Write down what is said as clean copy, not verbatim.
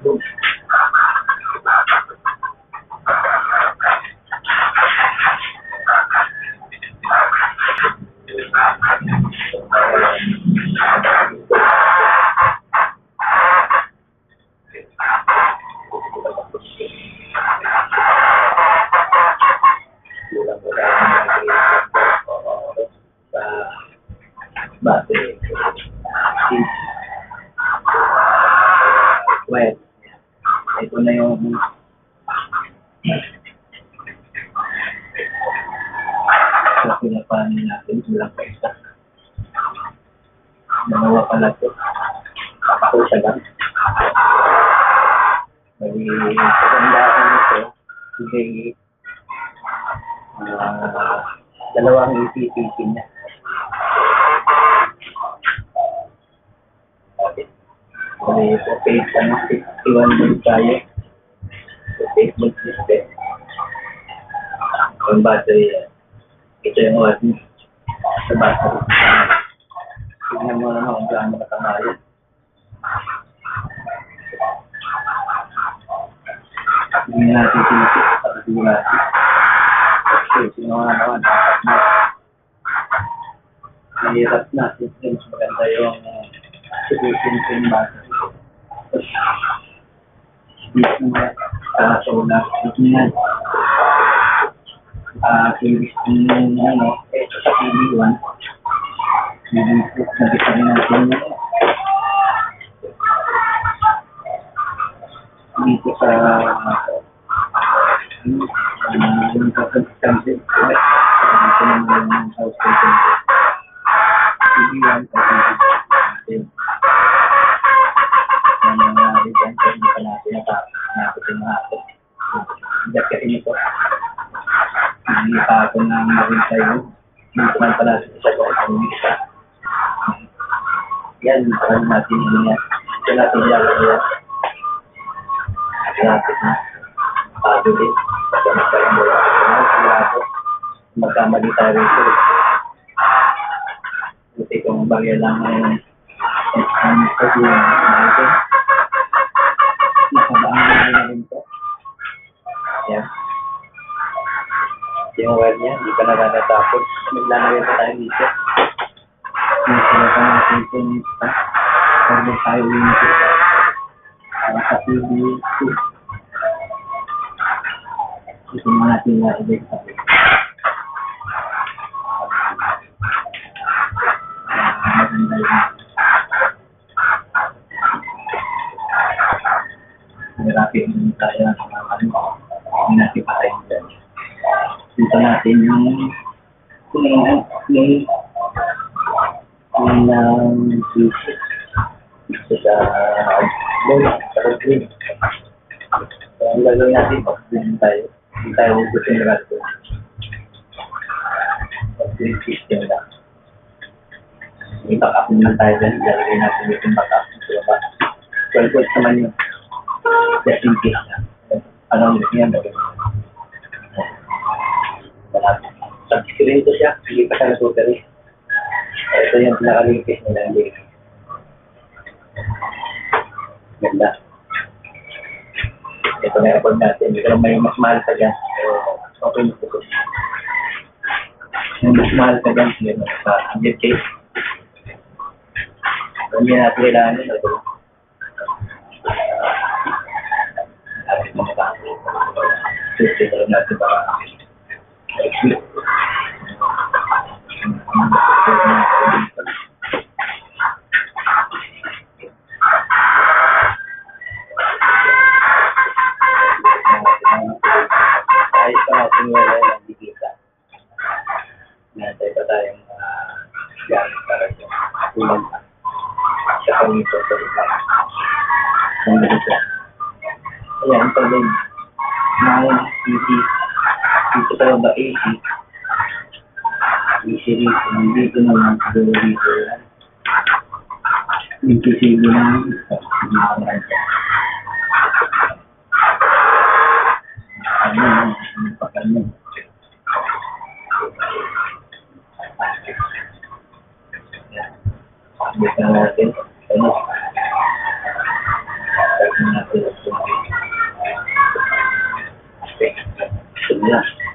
Boom. Battery. Well, ito na yung sa pinapanin natin. Walang pa isa. Dalawa pala ito. Ako siya lang. Bali, pagandaan ito. Hindi dalawang EPPC niya. Bali, ito page 61 din tayo. Page mag-system. Ang battery, ito yung oras niya sa battery. Tignan mo naman kung gaano katamayan. Hindi natin sinisip sa video natin. Okay, sino nga naman, dapat na. Mahirap na, system, maganda yung solution battery. Dito naman, so na, dito yan. Series ng ito sa TV1. Nakita rin natin dito sa yung consistency. Ito naman yung house station. TV1 sa TV. Ang nangyari dyan, kaya hindi pa natin natin yung hapon. Jacket nito. Hindi pa ako na marin sa'yo. Hindi pa pala sa ko ang isa. Yan, parang natin yun yan. Ito natin ilalagay yan. Ito natin na. Bago din. Basta magkaroon mo lang. Magkamali tayo rito. Buti kung bagay lang ngayon. Ang pag-iwan natin. Nakabahan na rin ito. Yan. Yung wire niya, hindi pa nagtatapos. Naglalagay pa tayo dito. Naglalagay pa natin ito nito. Pwede tayo nito. Para sa TV2. Ito mo natin nalagay sa TV. Maganda yun. Nagarapi din tayo ng mga ano. Hindi natin patayin dyan. Dito natin yung pieces dito sa bowl, sa green. So, ang gagawin natin, pag-green tayo. Hindi tayo gusto yung rato. Pag-green system lang. May backup naman tayo dyan. Ilalagay natin yung backup. 12 volts naman yun. Just in case na. Anong yan gagawin? Subscreen ko siya, hindi pa siya natutari. Ito yung pinaka-linkage nila yung link. Ganda. Ito na record natin. Ito lang may mas mahal sa dyan. Pero okay na po. Yung mas mahal sa dyan, yun sa 100K. Kung hindi natin kailangan yun, ito. Lapit mo na ito lang natin para exit. Ayos pa natin wala ng bigita. Nantay pa tayong gamit para yung kulang pa. Sa kanito sa ito. Ayan, ito din. Mga PC. Dito tayo ba AC? AC dito. Dito naman. Dito dito. Yung PC dito naman. Ano pagkano. Dito natin. Ano? Dito natin. Okay. Ito na lang.